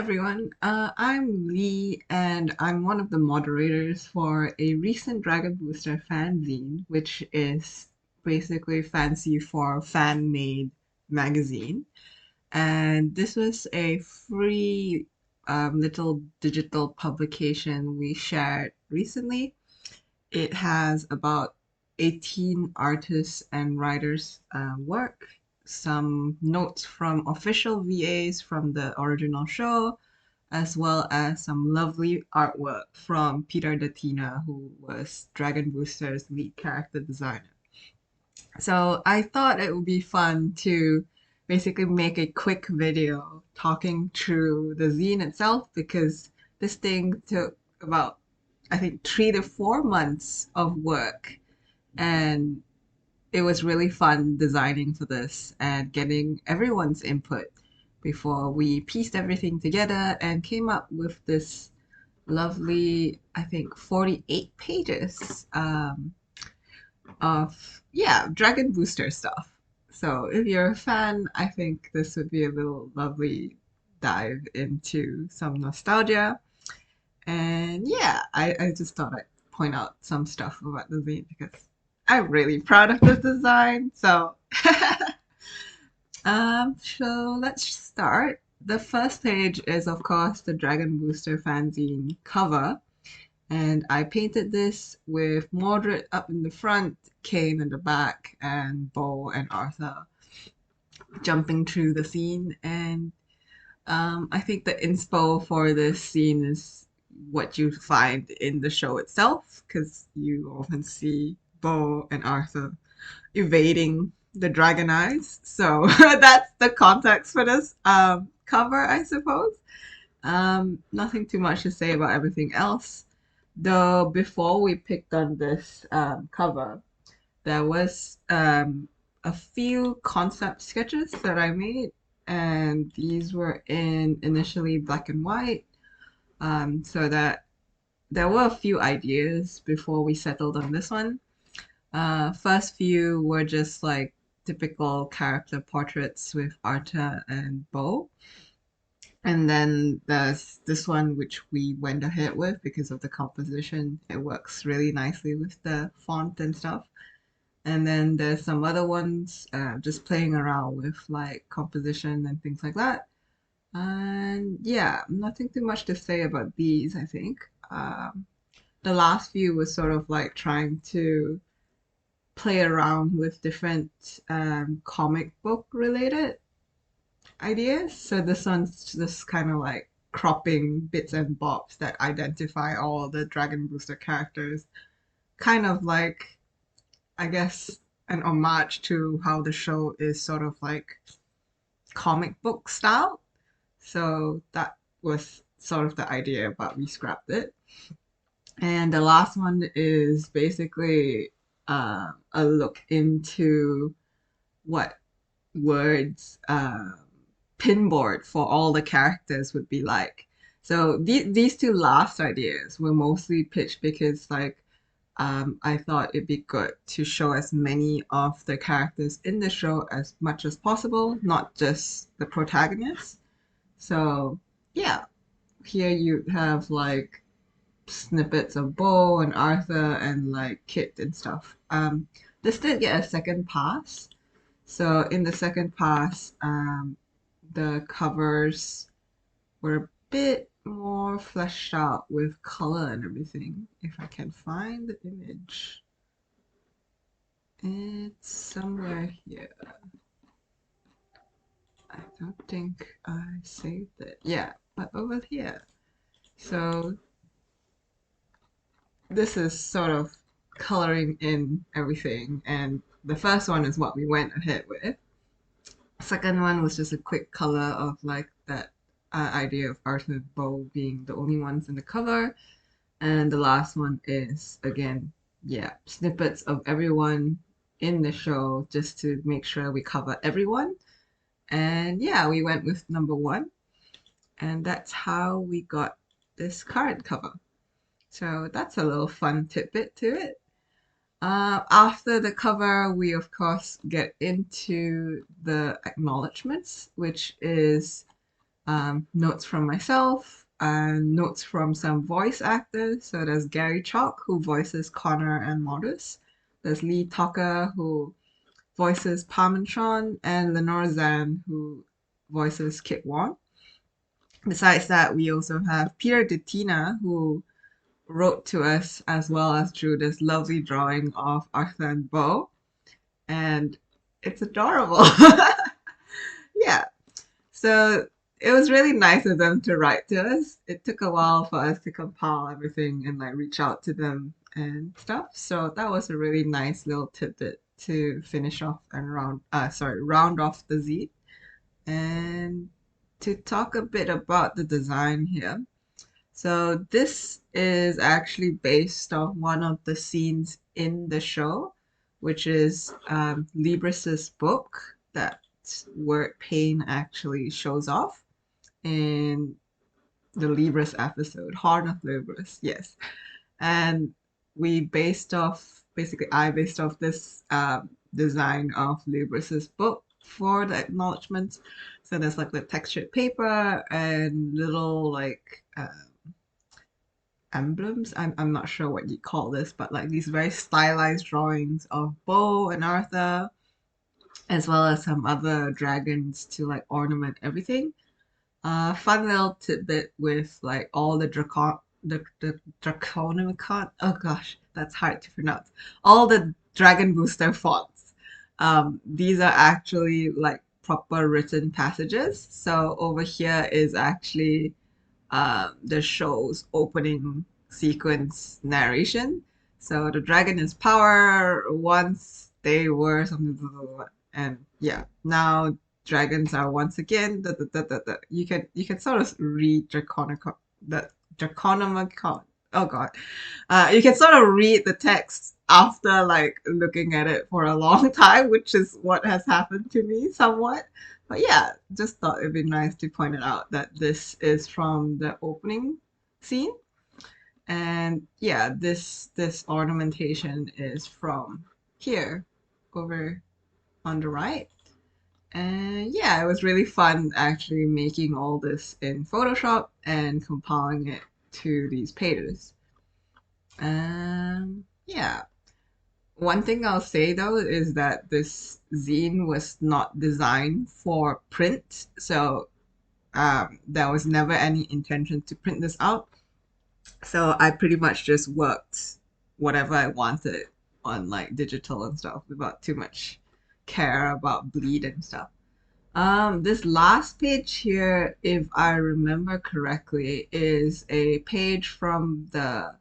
everyone, I'm Lee, and I'm one of the moderators for a recent Dragon Booster fanzine, which is basically fancy for fan-made magazine. And this was a free little digital publication we shared recently. It has about 18 artists and writers' work, some notes from official VAs from the original show, as well as some lovely artwork from Peter Datina, who was Dragon Booster's lead character designer. So I thought it would be fun to basically make a quick video talking through the zine itself because this thing took about, I think, 3 to 4 months of work. And it was really fun designing for this and getting everyone's input before we pieced everything together and came up with this lovely, I think, 48 pages of, yeah, Dragon Booster stuff. So if you're a fan, I think this would be a little lovely dive into some nostalgia. And yeah, I just thought I'd point out some stuff about the zine because I'm really proud of this design. So let's start. The first page is, of course, the Dragon Booster fanzine cover. And I painted this with Mordred up in the front, Kane in the back, and Bo and Arthur jumping through the scene. And I think the inspo for this scene is what you find in the show itself, because you often see Bo and Arthur evading the dragon eyes. So that's the context for this cover, I suppose. Nothing too much to say about everything else. Though before we picked on this cover, there was a few concept sketches that I made, and these were in initially black and white, so that there were a few ideas before we settled on this one. First few were just like typical character portraits with Arta and Bo. And then there's this one which we went ahead with because of the composition. It works really nicely with the font and stuff. And then there's some other ones just playing around with like composition and things like that. And yeah, nothing too much to say about these, I think. The last few was sort of like trying to play around with different comic book related ideas. So this one's just kind of like cropping bits and bobs that identify all the Dragon Booster characters, kind of like, I guess, an homage to how the show is sort of like comic book style. So that was sort of the idea, but we scrapped it. And the last one is basically a look into what words pinboard for all the characters would be like. So these two last ideas were mostly pitched because like I thought it'd be good to show as many of the characters in the show as much as possible, not just the protagonists. So yeah, here you have like snippets of Bo and Arthur and like Kit and stuff. This did get a second pass. So in the second pass, the covers were a bit more fleshed out with color and everything. If I can find the image. It's somewhere here. I don't think I saved it. Yeah, but over here. So this is sort of coloring in everything, and the first one is what we went ahead with. Second one was just a quick color of like that idea of Arthur and Bo being the only ones in the cover. And the last one is again, yeah, snippets of everyone in the show just to make sure we cover everyone. And yeah, we went with number one. And that's how we got this current cover. So that's a little fun tidbit to it. After the cover, we of course get into the acknowledgements, which is notes from myself, and notes from some voice actors. So there's Gary Chalk, who voices Connor and Mortis. There's Lee Tucker, who voices Parmesan, and Lenore Zan, who voices Kit Wong. Besides that, we also have Peter DeTina, who wrote to us as well as drew this lovely drawing of Arthur and Beau, and it's adorable. Yeah, so it was really nice of them to write to us. It took a while for us to compile everything and like reach out to them and stuff. So that was a really nice little tidbit to finish off and round off the Z. And to talk a bit about the design here. So this is actually based on one of the scenes in the show, which is Libris's book that word pain actually shows off in the Libris episode, Horn of Libris, yes. And I based off this design of Libris's book for the acknowledgements. So there's like the textured paper and little like emblems. I'm not sure what you call this, but like these very stylized drawings of Beau and Arthur, as well as some other dragons to like ornament everything. Fun little tidbit with like all the Draconomicon. Oh gosh, that's hard to pronounce. All the Dragon Booster fonts. These are actually like proper written passages. So over here is actually the show's opening sequence narration. So the dragon is power. Once they were something, blah, blah, blah, and yeah, now dragons are once again. You can sort of read Draconomicon. Oh God, you can sort of read the text after like looking at it for a long time, which is what has happened to me somewhat. But yeah, just thought it'd be nice to point it out that this is from the opening scene. And yeah, this ornamentation is from here over on the right. And yeah, it was really fun actually making all this in Photoshop and compiling it to these pages. Yeah. One thing I'll say though is that this zine was not designed for print, so there was never any intention to print this out. So I pretty much just worked whatever I wanted on like digital and stuff without too much care about bleed and stuff. This last page here, if I remember correctly, is a page from the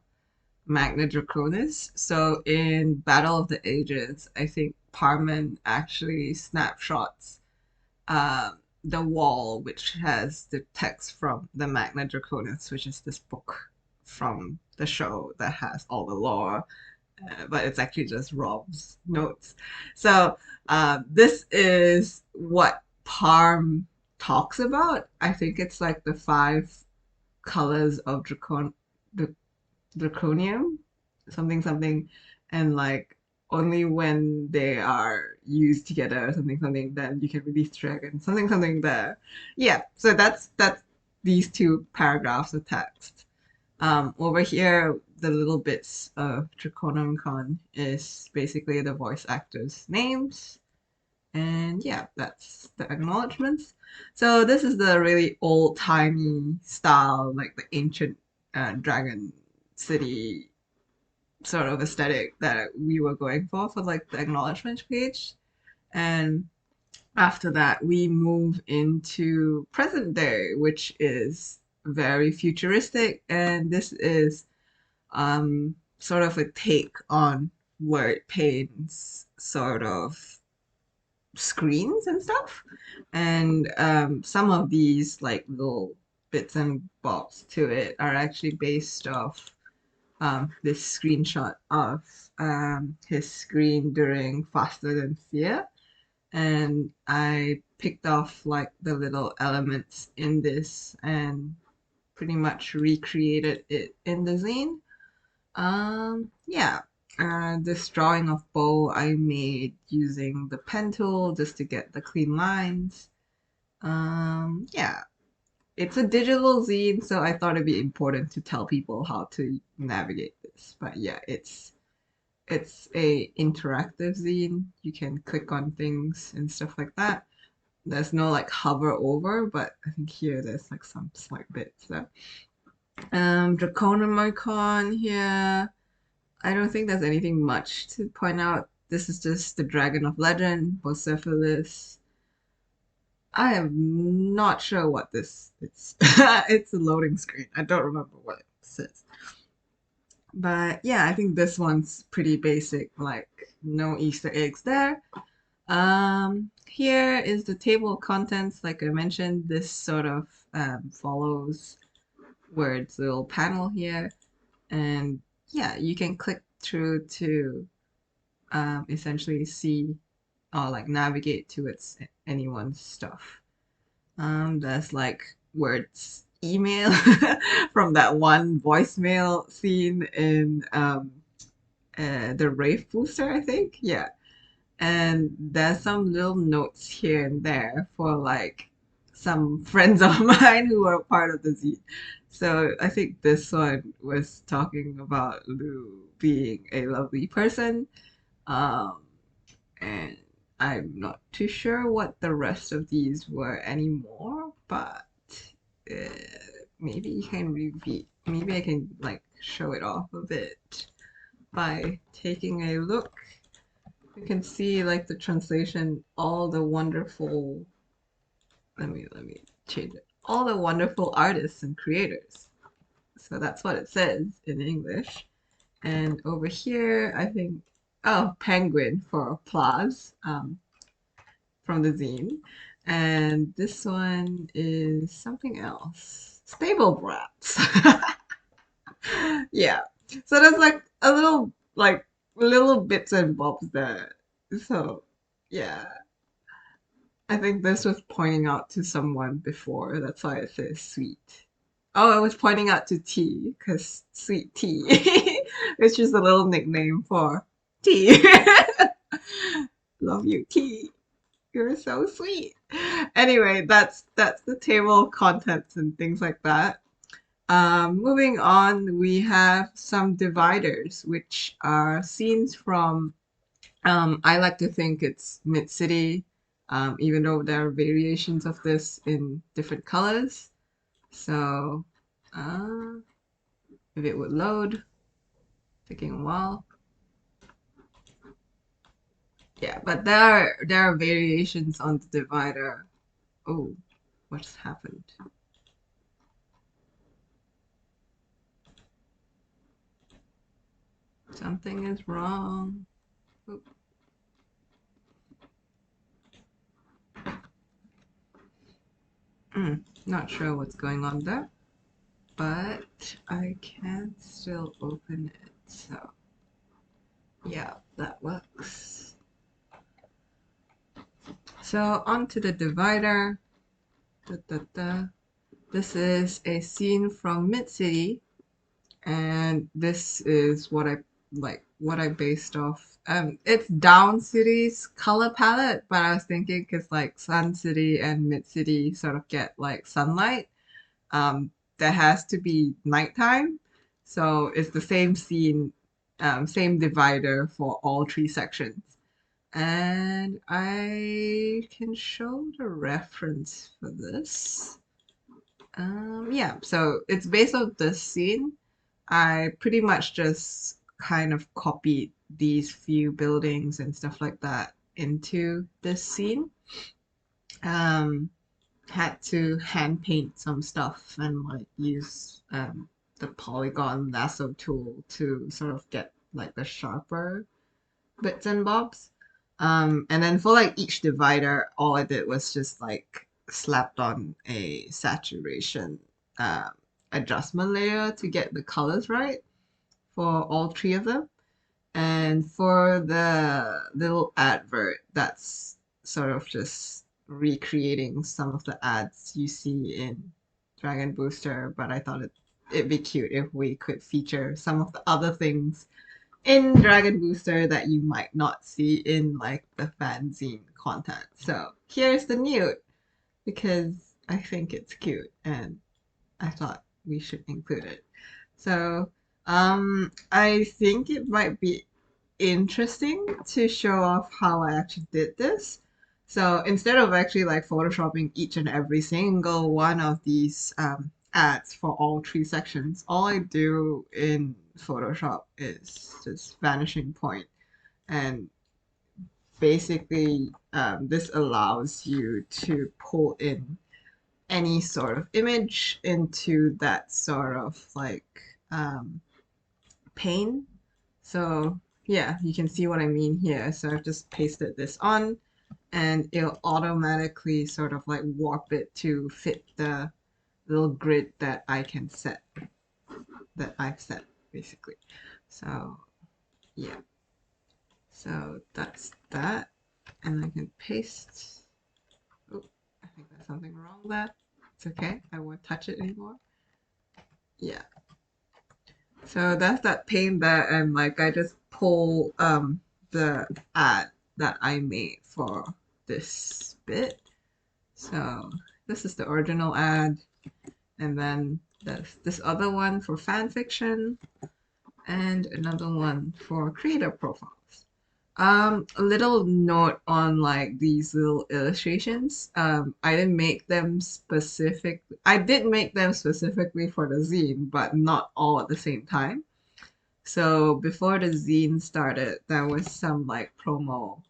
Magna Draconis. So in Battle of the Ages, I think Parman actually snapshots the wall, which has the text from the Magna Draconis, which is this book from the show that has all the lore, but it's actually just Rob's notes. So this is what Parm talks about. I think it's like the five colors of draconium, something something, and like only when they are used together or something something, then you can release dragon, something something there. Yeah, so that's these two paragraphs of text. Over here, the little bits of Draconomicon is basically the voice actors' names. And yeah, that's the acknowledgements. So this is the really old-timey style, like the ancient dragon city sort of aesthetic that we were going for like the acknowledgement page. And after that, we move into present day, which is very futuristic. And this is sort of a take on word pain's sort of screens and stuff. And some of these like little bits and bobs to it are actually based off this screenshot of his screen during Faster Than Fear. And I picked off like the little elements in this and pretty much recreated it in the zine. Yeah. This drawing of Beau I made using the pen tool just to get the clean lines. Yeah. it's a digital zine, so I thought it'd be important to tell people how to navigate this. But yeah, it's a interactive zine. You can click on things and stuff like that. There's no like hover over, but I think here there's like some slight bits. So Draconomicon here. I don't think there's anything much to point out. This is just the Dragon of Legend, Bocephalus. I am not sure what this is. It's a loading screen. I don't remember what it says. But yeah, I think this one's pretty basic, like no Easter eggs there. Here is the table of contents. Like I mentioned, this sort of follows Word's little panel here. And yeah, you can click through to essentially see or like navigate to its anyone's stuff. There's like Word's email from that one voicemail scene in the Wraith booster, I think. Yeah. And there's some little notes here and there for like some friends of mine who are part of the zine. So I think this one was talking about Lou being a lovely person. Um, and I'm not too sure what the rest of these were anymore, but uh, maybe you can repeat. Maybe I can like show it off a bit by taking a look. You can see like the translation, all the wonderful. Let me change it. All the wonderful artists and creators. So that's what it says in English. And over here, I think, oh, penguin for applause from the zine. And this one is something else. Stable brats. Yeah. So there's like little bits and bobs there. So yeah. I think this was pointing out to someone before. That's why it says sweet. Oh, I was pointing out to tea because sweet tea, which is a little nickname for tea. Love you, tea. You're so sweet. Anyway, that's the table of contents and things like that. Moving on, we have some dividers, which are scenes from I like to think it's Mid-City, even though there are variations of this in different colors. So, uh, if it would load, taking a while. Yeah, but there are variations on the divider. Oh, what's happened? Something is wrong. Oop. Not sure what's going on there, but I can still open it. So, yeah, that works. So onto the divider. Da, da, da. This is a scene from Mid-City, and this is what I based off. It's Down City's color palette, but I was thinking because like Sun City and Mid City sort of get like sunlight, there has to be nighttime, so it's the same scene, same divider for all three sections. And I can show the reference for this. Yeah, so it's based on this scene. I pretty much just kind of copied these few buildings and stuff like that into this scene. Um, Had to hand paint some stuff and like use the polygon lasso tool to sort of get like the sharper bits and bobs. And then for like each divider, all I did was just like slapped on a saturation um, adjustment layer to get the colors right for all three of them. And for the little advert, that's sort of just recreating some of the ads you see in Dragon Booster, but I thought it'd be cute if we could feature some of the other things in Dragon Booster that you might not see in like the fanzine content. So here's the newt because I think it's cute, and I thought we should include it. So, I think it might be interesting to show off how I actually did this. So instead of actually like photoshopping each and every single one of these ads for all three sections, all I do in Photoshop is just vanishing point, and basically this allows you to pull in any sort of image into that sort of like um, pane. So yeah, you can see what I mean here. So I've just pasted this on, and it'll automatically sort of like warp it to fit the little grid that I can set, that I've set basically. So yeah, so that's that. And I can paste. Oh, I think there's something wrong there. It's okay. I won't touch it anymore. Yeah. So that's that pane there, and like I just pull the ad that I made for this bit. So this is the original ad, and then there's this other one for fan fiction, and another one for creator profiles. A little note on like these little illustrations. I didn't make them specific. I did make them specifically for the zine, but not all at the same time. So before the zine started, there was some like promo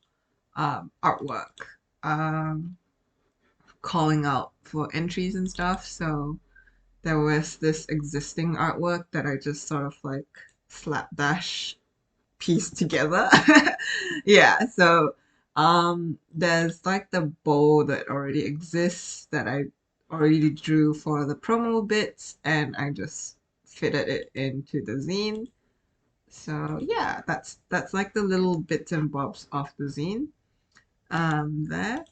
artwork um, calling out for entries and stuff. So there was this existing artwork that I just sort of like slapdash pieced together. Yeah, so there's like the bow that already exists that I already drew for the promo bits, and I just fitted it into the zine. So yeah, that's like the little bits and bobs of the zine there.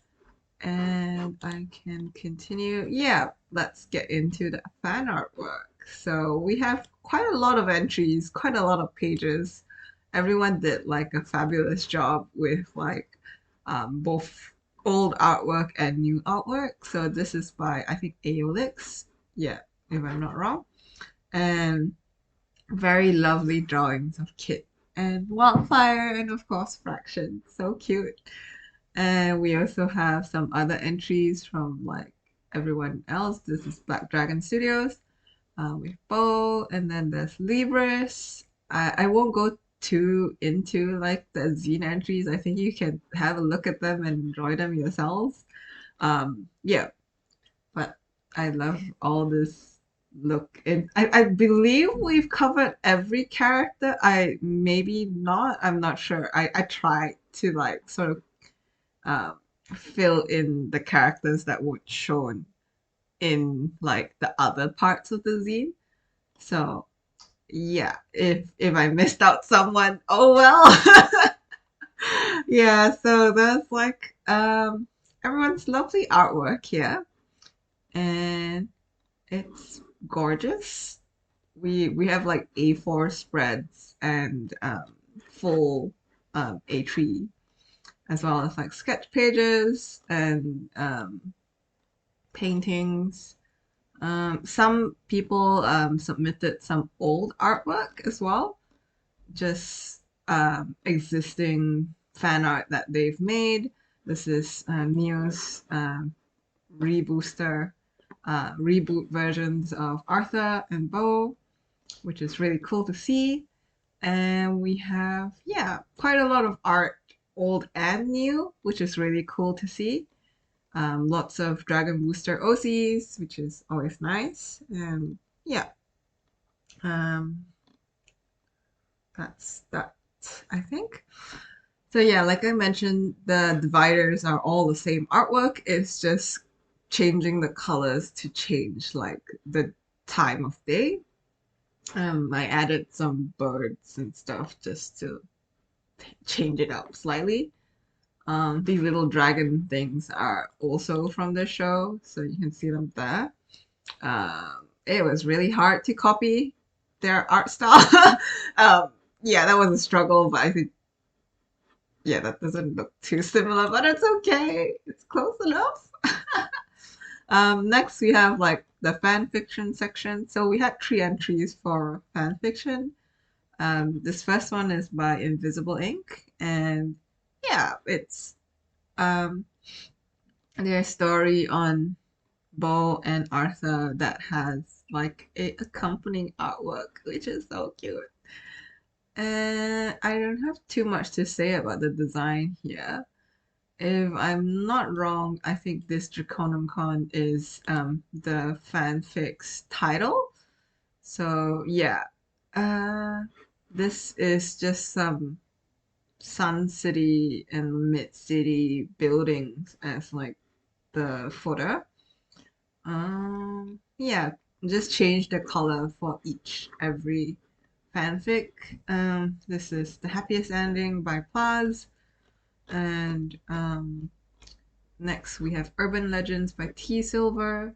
And I can continue. Yeah, let's get into the fan artwork. So we have quite a lot of entries, quite a lot of pages. Everyone did like a fabulous job with like both old artwork and new artwork. So this is by I think Aeolix. Yeah, if I'm not wrong. And very lovely drawings of Kit and Wildfire and of course Fraction. So cute. And we also have some other entries from like everyone else. This is Black Dragon Studios with Bo, and then there's Libris. I won't go too into like the zine entries. I think you can have a look at them and enjoy them yourselves. Yeah, but I love all this look. And I believe we've covered every character. I maybe not. I'm not sure. I tried to like sort of um, fill in the characters that weren't shown in like the other parts of the zine. So yeah, if I missed out someone, oh well. Yeah, so there's like everyone's lovely artwork here, and it's gorgeous. We have like A4 spreads and full A3, as well as like sketch pages and paintings. Some people submitted some old artwork as well, just existing fan art that they've made. This is Neo's rebooster, reboot versions of Arthur and Bo, which is really cool to see. And we have, yeah, quite a lot of art, old and new, which is really cool to see. Lots of Dragon Booster OCs, which is always nice. And yeah, um, that's that, I think. So yeah, like I mentioned, the dividers are all the same artwork. It's just changing the colors to change like the time of day. I added some birds and stuff just to change it up slightly. These little dragon things are also from the show, so you can see them there. It was really hard to copy their art style. Yeah, that was a struggle, but I think, yeah, that doesn't look too similar, but it's okay. It's close enough. Next we have like the fan fiction section. So we had 3 entries for fan fiction. This first one is by Invisible Ink, and yeah, it's um their story on Bo and Arthur that has like a accompanying artwork, which is so cute. And I don't have too much to say about the design here. If I'm not wrong, I think this Draconum Con is the fanfic's title. So yeah, uh, this is just some Sun City and Mid City buildings as like the footer. Yeah, just change the color for every fanfic. This is The Happiest Ending by Plaz. And next we have Urban Legends by T Silver.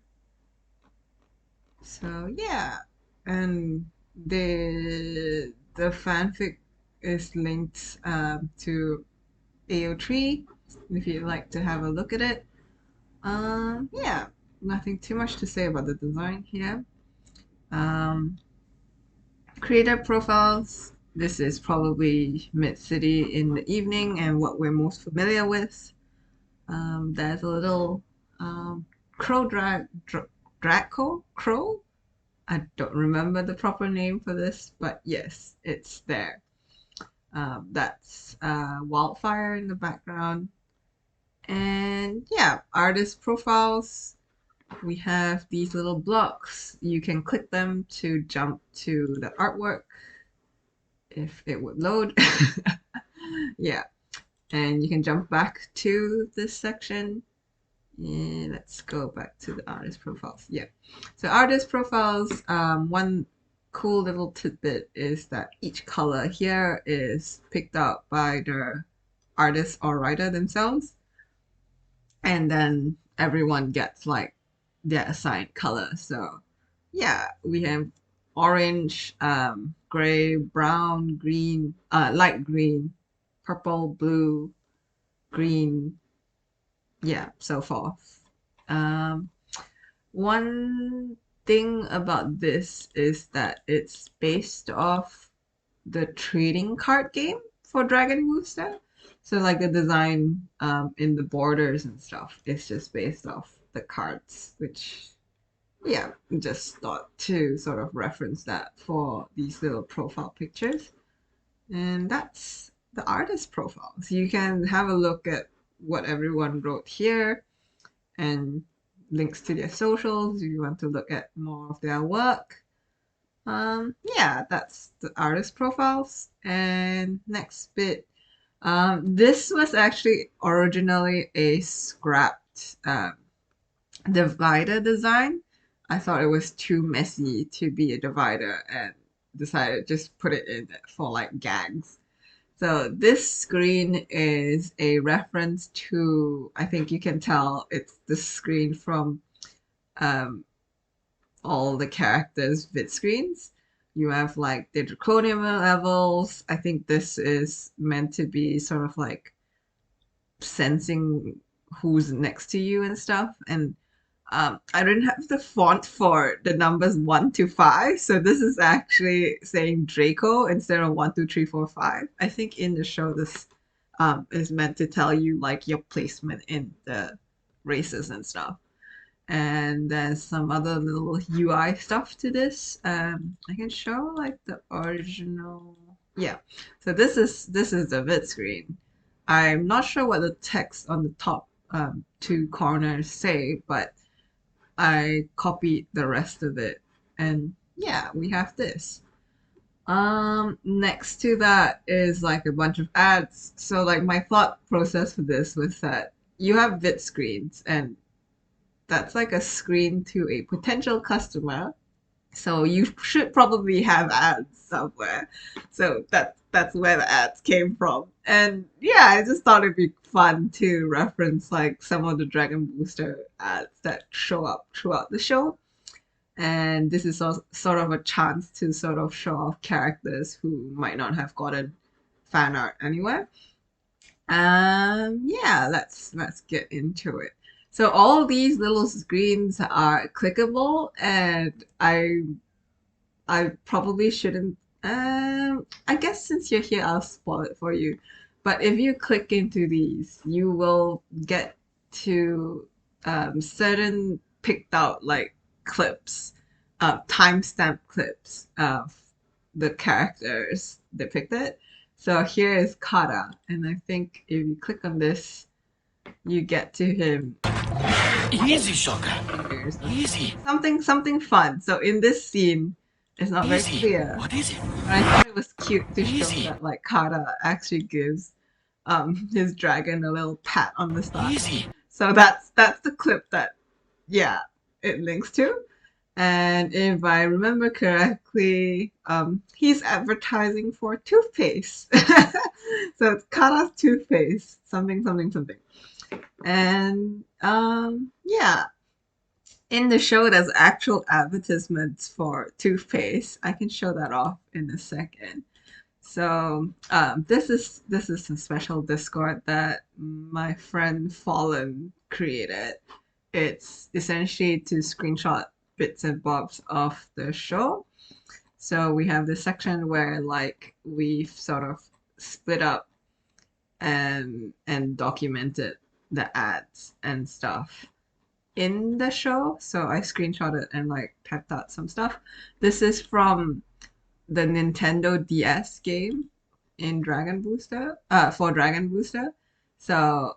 So yeah, and the fanfic is linked to AO3 if you'd like to have a look at it. Yeah, nothing too much to say about the design here. Um, Creator profiles. This is probably Mid City in the evening and what we're most familiar with. There's a little crow Draco crow. I don't remember the proper name for this, but yes, it's there. That's wildfire in the background. And yeah, artist profiles. We have these little blocks. You can click them to jump to the artwork if it would load. Yeah, and you can jump back to this section. And let's go back to the artist profiles. Yeah, so artist profiles, one cool little tidbit is that each color here is picked out by the artist or writer themselves, and then everyone gets like their assigned color. So yeah, we have orange, gray, brown, green, light green, purple, blue, green, yeah, so forth. Um, One thing about this is that it's based off the trading card game for Dragon Booster. So like the design in the borders and stuff is just based off the cards, which yeah, just thought to sort of reference that for these little profile pictures. And that's the artist profiles. You can have a look at what everyone wrote here and links to their socials if you want to look at more of their work. Yeah, that's the artist profiles. And next bit, this was actually originally a scrapped divider design. I thought it was too messy to be a divider and decided to just put it in for like gags. So this screen is a reference to, I think you can tell it's the screen from um, all the characters' vid screens. You have like the draconium levels. I think this is meant to be sort of like sensing who's next to you and stuff. And I didn't have the font for the numbers 1 to 5, so this is actually saying Draco instead of 1, 2, 3, 4, 5. I think in the show this is meant to tell you like your placement in the races and stuff. And there's some other little UI stuff to this. I can show like the original. Yeah, so this is the vid screen. I'm not sure what the text on the top 2 corners say, but I copied the rest of it. And yeah, we have this. Next to that is like a bunch of ads. So like my thought process for this was that you have vid screens and that's like a screen to a potential customer. So you should probably have ads somewhere. So that's where the ads came from. And yeah, I just thought it'd be fun to reference like some of the Dragon Booster ads that show up throughout the show. And this is sort of a chance to sort of show off characters who might not have gotten fan art anywhere. Yeah, let's get into it. So all these little screens are clickable, and I probably shouldn't. I guess since you're here, I'll spoil it for you. But if you click into these, you will get to certain picked out like clips, timestamp clips of the characters depicted. So here is Kara, and I think if you click on this, you get to him. Easy, Shoka. Easy. Something fun. So in this scene, it's not very clear. What is it? But I thought it was cute to show Easy. that like Kara actually gives his dragon a little pat on the side. Easy. So that's the clip that yeah it links to. And if I remember correctly, he's advertising for toothpaste. So it's Kara's toothpaste, something something something. And yeah, in the show there's actual advertisements for toothpaste. I can show that off in a second. So this is a special Discord that my friend Fallen created. It's essentially to screenshot bits and bobs of the show. So we have this section where like we've sort of split up and documented the ads and stuff in the show. So I screenshotted and like typed out some stuff. This is from the Nintendo DS game in Dragon Booster, for Dragon Booster. So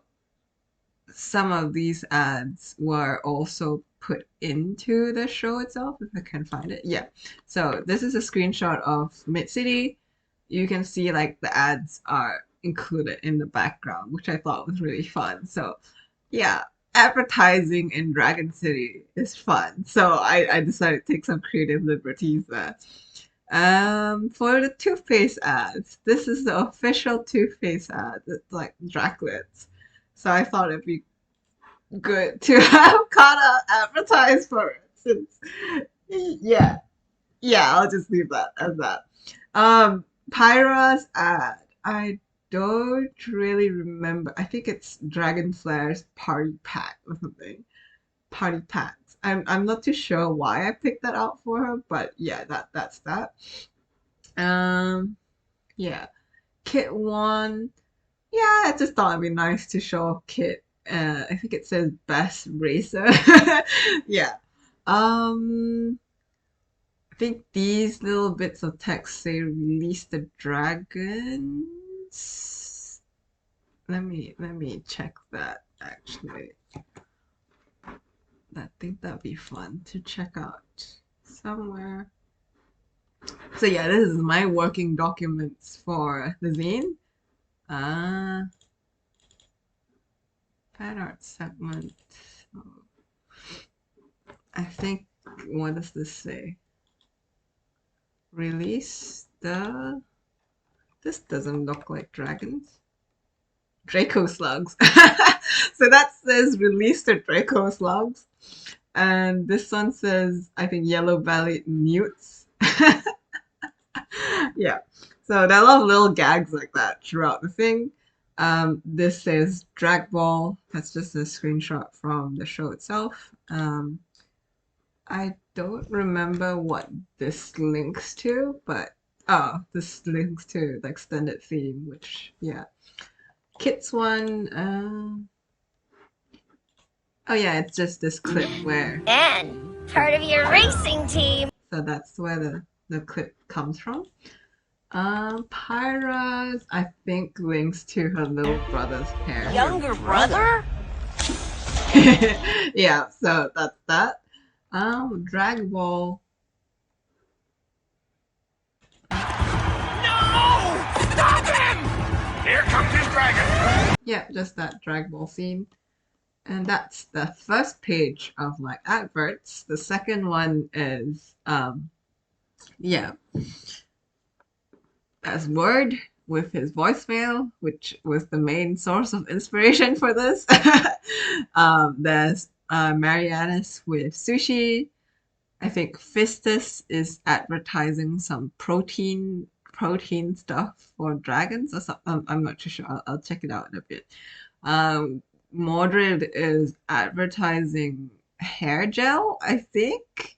some of these ads were also put into the show itself, if I can find it. Yeah. So this is a screenshot of Mid City. You can see like the ads are included in the background, which I thought was really fun. So yeah, advertising in Dragon City is fun. So I decided to take some creative liberties there. For the toothpaste ads, this is the official toothpaste ad. It's like Draclets. So I thought it'd be good to have Kana advertise for it. Since, yeah, I'll just leave that as that. Pyra's ad. I don't really remember. I think it's Dragonflare's party pack or something. Party packs. I'm not too sure why I picked that out for her, but yeah, that's that. Yeah. Kit one. Yeah, I just thought it'd be nice to show off Kit. I think it says best racer. Yeah. I think these little bits of text say release the dragons. Let me check that actually. I think that'd be fun to check out somewhere. So yeah, this is my working documents for the zine. Fan art segment. I think, what does this say? Release the... This doesn't look like dragons. Draco slugs. So that says release the Draco slugs. And this one says, I think, yellow bellied newts. Yeah. So there are a lot of little gags like that throughout the thing. This says drag ball. That's just a screenshot from the show itself. I don't remember what this links to, but oh, this links to the extended theme, which yeah. Kit's one. Oh yeah, it's just this clip where. And part of your racing team. So that's where the clip comes from. Pyra's, I think, links to her little brother's hair. Younger brother? Yeah, so that's that. Drag Ball. No! Stop him! Here comes his dragon. Yeah, just that Drag Ball scene. And that's the first page of my adverts. The second one is, yeah, as Word with his voicemail, which was the main source of inspiration for this. There's Marianus with sushi. I think Fistus is advertising some protein stuff for dragons or something. I'm not too sure. I'll check it out in a bit. Mordred is advertising hair gel, I think.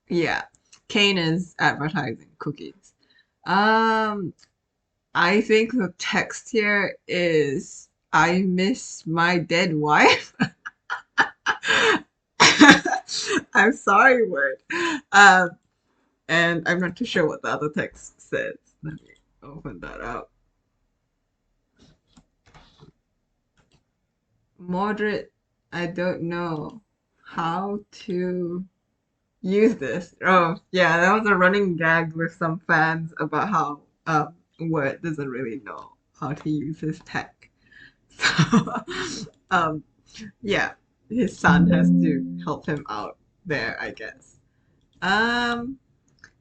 Yeah. Kane is advertising cookies. Um, I think the text here is I miss my dead wife. I'm sorry, word. Um, and I'm not too sure what the other text says. Let me open that up. Mordred, I don't know how to use this. Oh, yeah, that was a running gag with some fans about how Word doesn't really know how to use his tech. So, um, yeah, his son has to help him out there, I guess. Um,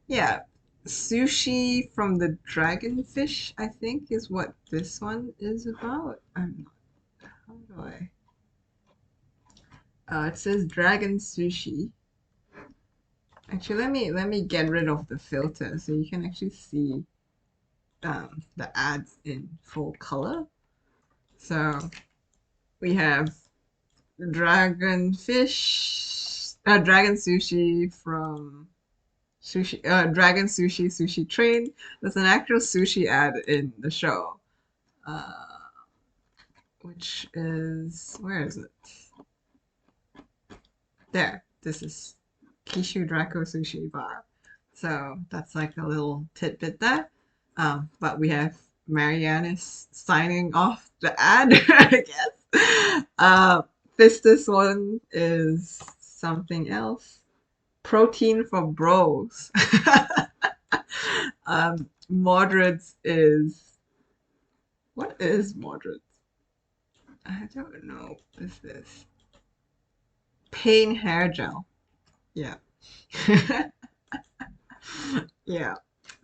yeah, sushi from the dragonfish, I think, is what this one is about. I'm not, how do I? It says dragon sushi. Actually, let me get rid of the filter so you can actually see the ads in full color. So we have dragon fish, dragon sushi from Dragon Sushi Sushi Train. There's an actual sushi ad in the show, uh, which is where is it? There. This is Kishu Draco Sushi Bar. So that's like a little tidbit there. But we have Marianne signing off the ad, I guess. This one is something else. Protein for bros. Moderates is what is moderates? I don't know. What's this? Pain hair gel. Yeah. Yeah.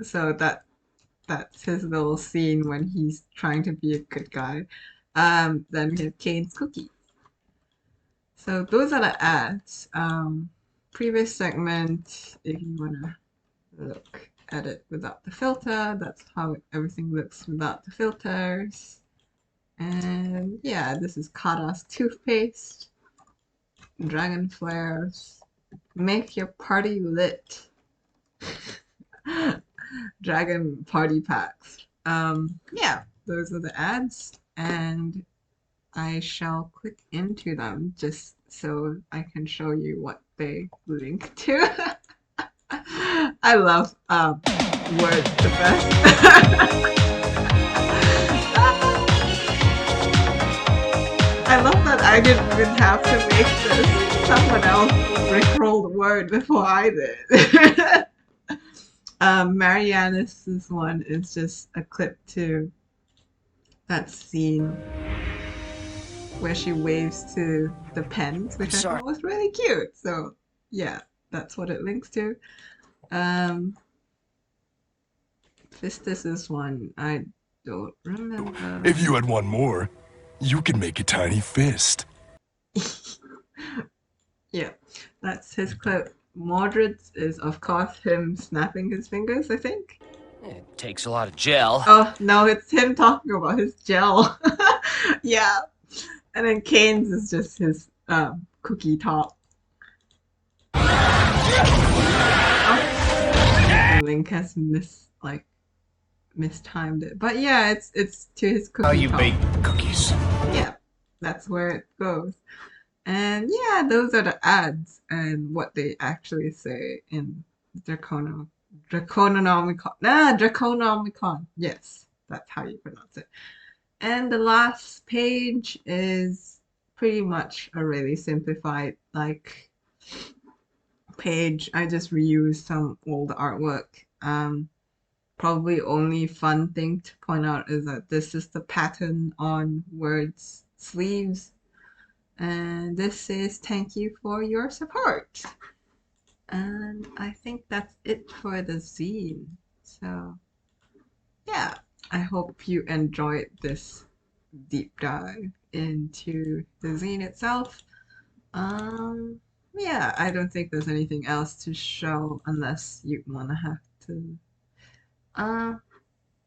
So that's his little scene when he's trying to be a good guy. Then we have Kane's cookie. So those are the ads. Previous segment, if you wanna look at it without the filter, that's how everything looks without the filters. And yeah, this is Kata's toothpaste, dragon flares, make your party lit, dragon party packs. Yeah, those are the ads, and I shall click into them just so I can show you what they link to. I love Word the best. I love that I didn't even have to make this. Someone else rickrolled Word before I did. Marianne's one is just a clip to that scene where she waves to the pens, which I thought was really cute. So yeah, that's what it links to. Um, Fistus's one, I don't remember. If you had one more, you could make a tiny fist. Yeah, that's his clip. Mordred's is, of course, him snapping his fingers, I think. It takes a lot of gel. Oh, no, it's him talking about his gel. Yeah. And then Kane's is just his cookie top. Oh, Link has mistimed it. But yeah, it's to his cookie How you top. bake cookies? Yeah, that's where it goes. And yeah, those are the ads and what they actually say in Draconomicon. Yes, that's how you pronounce it. And the last page is pretty much a really simplified page. I just reused some old artwork. Probably only fun thing to point out is that this is the pattern on Word's sleeves. And this says thank you for your support. And I think that's it for the zine. So yeah, I hope you enjoyed this deep dive into the zine itself. Yeah, I don't think there's anything else to show unless you wanna have to. Uh,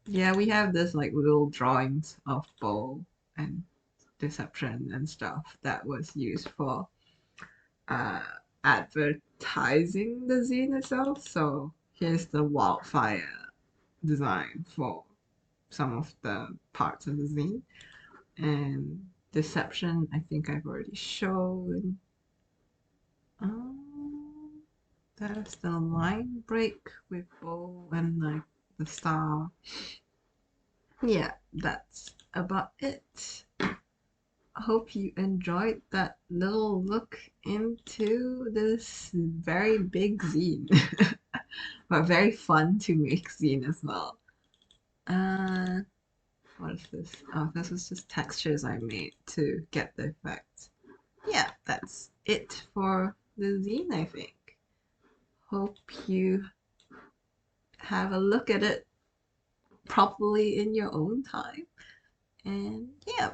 yeah, we have this like little drawings of Bo and deception and stuff that was used for uh, advertising the zine itself. So here's the wildfire design for some of the parts of the zine. And deception, I think I've already shown. There's the line break with bow and like the star. Yeah, that's about it. I hope you enjoyed that little look into this very big zine, but very fun to make zine as well. What is this? Oh, this was just textures I made to get the effect. Yeah, that's it for the zine, I think. Hope you have a look at it properly in your own time. And yeah,